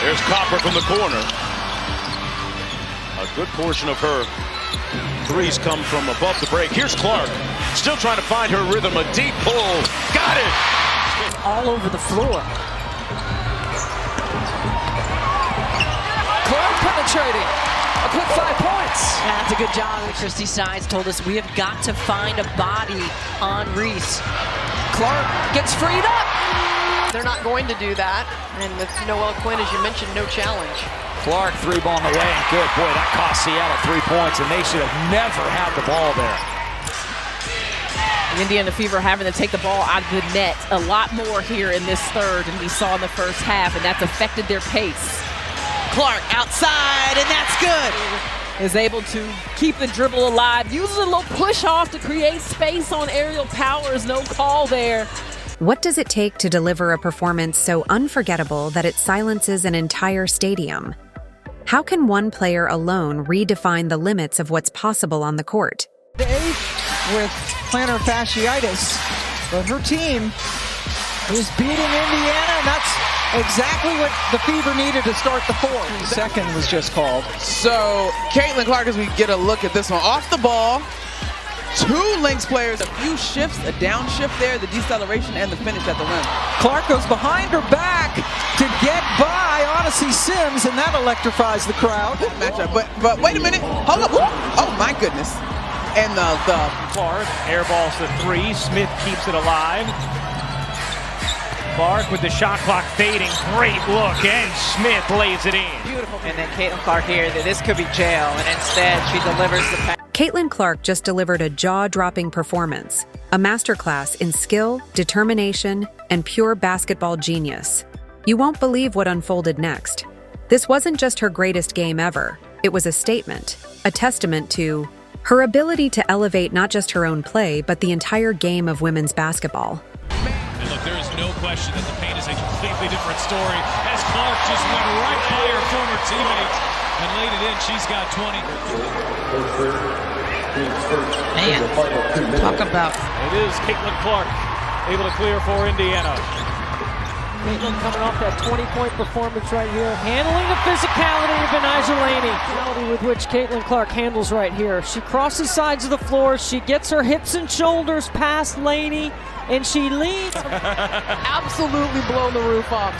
There's Copper from the corner. A good portion of her threes come from above the break. Here's Clark, still trying to find her rhythm. A deep pull. Got it! All over the floor. Clark penetrating. A quick 5 points. That's a good job. Christy Sides told us we have got to find a body on Reese. Clark gets freed up. They're not going to do that. And with Noelle Quinn, as you mentioned, no challenge. Clark, 3 ball in the way, and good. Boy, that cost Seattle 3 points, and they should have never had the ball there. The Indiana Fever having to take the ball out of the net a lot more here in this third than we saw in the first half, and that's affected their pace. Clark outside, and that's good. Is able to keep the dribble alive, uses a little push off to create space on aerial powers. No call there. What does it take to deliver a performance so unforgettable that it silences an entire stadium? How can one player alone redefine the limits of what's possible on the court? The 8th with plantar fasciitis, but her team is beating Indiana, and that's exactly what the Fever needed to start the 4th. Second was just called. So Caitlin Clark, as we get a look at this one, off the ball. 2 Lynx players, a few shifts, a downshift there, the deceleration, and the finish at the rim. Clark goes behind her back to get by Odyssey Sims, and that electrifies the crowd. Matchup, but wait a minute, hold up, oh my goodness. And the Clark airballs the 3, Smith keeps it alive. Clark with the shot clock fading, great look, and Smith lays it in. Beautiful. And then Caitlin Clark here, this could be jail, and instead she delivers the pass. Caitlin Clark just delivered a jaw-dropping performance, a masterclass in skill, determination, and pure basketball genius. You won't believe what unfolded next. This wasn't just her greatest game ever. It was a statement, a testament to her ability to elevate not just her own play, but the entire game of women's basketball. And look, there is no question that the paint is a completely different story as Clark just went right by her former teammates and laid it in. She's got 20. Man, talk about. It is Caitlin Clark able to clear for Indiana. Caitlin coming off that 20-point performance right here, handling the physicality of Benijah Laney. Physicality with which Caitlin Clark handles right here. She crosses sides of the floor, she gets her hips and shoulders past Laney, and she leads. Absolutely blown the roof off.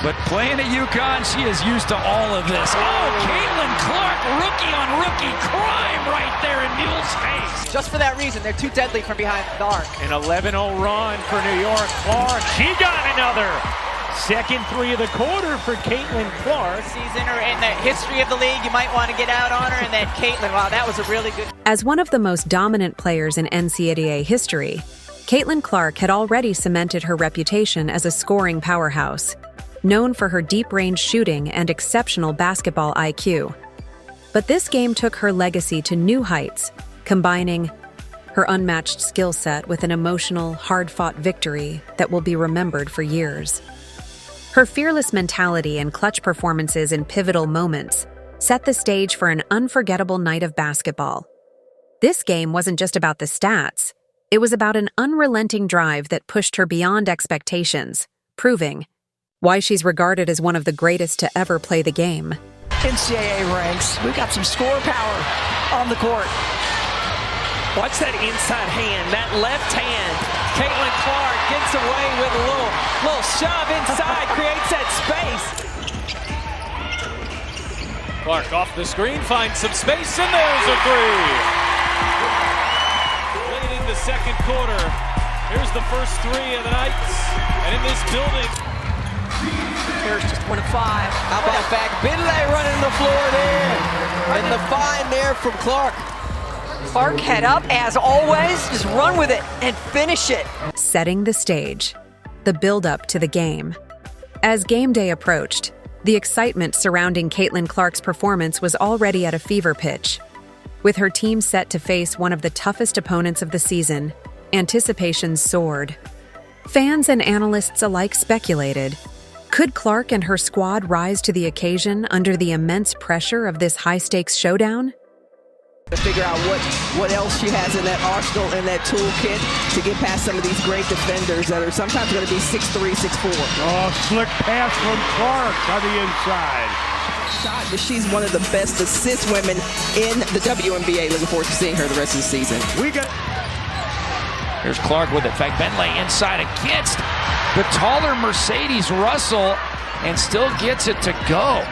But playing at UConn, she is used to all of this. Oh, Caitlin Clark, rookie on rookie crime right there in Mule's face. Just for that reason, they're too deadly from behind the arc. An 11-0 run for New York. Clark, she got another. Second 3 of the quarter for Caitlin Clark. Season her in the history of the league, you might want to get out on her, and then Caitlin, wow, that was a really good. As one of the most dominant players in NCAA history, Caitlin Clark had already cemented her reputation as a scoring powerhouse, known for her deep-range shooting and exceptional basketball IQ. But this game took her legacy to new heights, combining her unmatched skill set with an emotional, hard-fought victory that will be remembered for years. Her fearless mentality and clutch performances in pivotal moments set the stage for an unforgettable night of basketball. This game wasn't just about the stats, it was about an unrelenting drive that pushed her beyond expectations, proving why she's regarded as one of the greatest to ever play the game. NCAA ranks. We've got some score power on the court. Watch that inside hand, that left hand. Caitlin Clark gets away with a little shove inside, creates that space. Clark off the screen, finds some space, and there's a 3. Late in the second quarter, here's the first 3 of the night. And in this building, Harris just went 5. How about back? Bidley running the floor there. And the find there from Clark. Clark head up, as always. Just run with it and finish it. Setting the stage, the build-up to the game. As game day approached, the excitement surrounding Caitlin Clark's performance was already at a fever pitch. With her team set to face one of the toughest opponents of the season, anticipation soared. Fans and analysts alike speculated, could Clark and her squad rise to the occasion under the immense pressure of this high-stakes showdown? To figure out what else she has in that arsenal and that toolkit to get past some of these great defenders that are sometimes going to be 6'3", 6'4". Oh, slick pass from Clark on the inside. Shot, but she's one of the best assist women in the WNBA. Looking forward to seeing her the rest of the season. Here's Clark with it. Fagbenle inside against the taller Mercedes Russell and still gets it to go.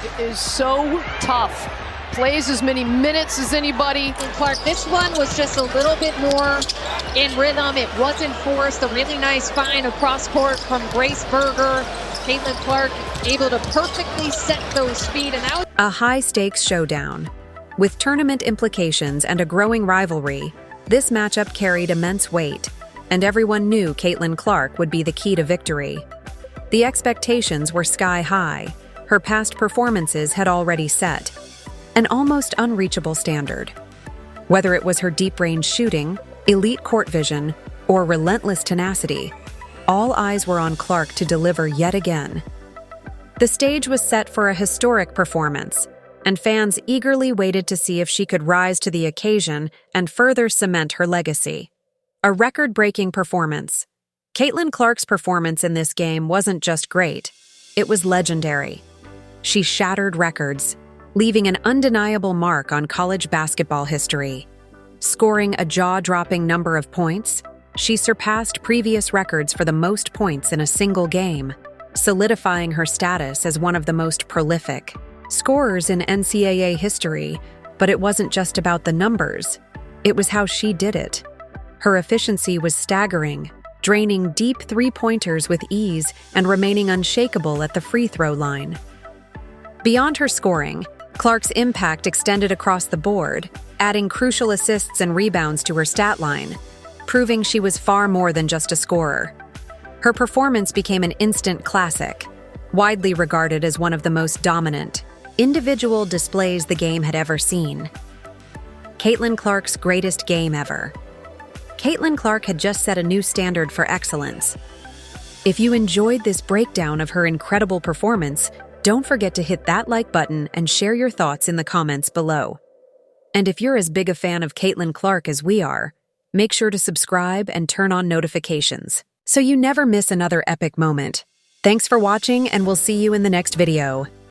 It is so tough. Plays as many minutes as anybody. Clark, this one was just a little bit more in rhythm. It wasn't forced. A really nice find across court from Grace Berger. Caitlin Clark able to perfectly set those feet. And that A high-stakes showdown. With tournament implications and a growing rivalry, this matchup carried immense weight, and everyone knew Caitlin Clark would be the key to victory. The expectations were sky high. Her past performances had already set an almost unreachable standard. Whether it was her deep-range shooting, elite court vision, or relentless tenacity, all eyes were on Clark to deliver yet again. The stage was set for a historic performance, and fans eagerly waited to see if she could rise to the occasion and further cement her legacy. A record-breaking performance. Caitlin Clark's performance in this game wasn't just great, it was legendary. She shattered records, leaving an undeniable mark on college basketball history. Scoring a jaw-dropping number of points, she surpassed previous records for the most points in a single game, solidifying her status as one of the most prolific scorers in NCAA history. But it wasn't just about the numbers, it was how she did it. Her efficiency was staggering, draining deep three-pointers with ease and remaining unshakable at the free throw line. Beyond her scoring, Clark's impact extended across the board, adding crucial assists and rebounds to her stat line, proving she was far more than just a scorer. Her performance became an instant classic, widely regarded as one of the most dominant individual displays the game had ever seen. Caitlin Clark's greatest game ever. Caitlin Clark had just set a new standard for excellence. If you enjoyed this breakdown of her incredible performance, don't forget to hit that like button and share your thoughts in the comments below. And if you're as big a fan of Caitlin Clark as we are, make sure to subscribe and turn on notifications so you never miss another epic moment. Thanks for watching, and we'll see you in the next video.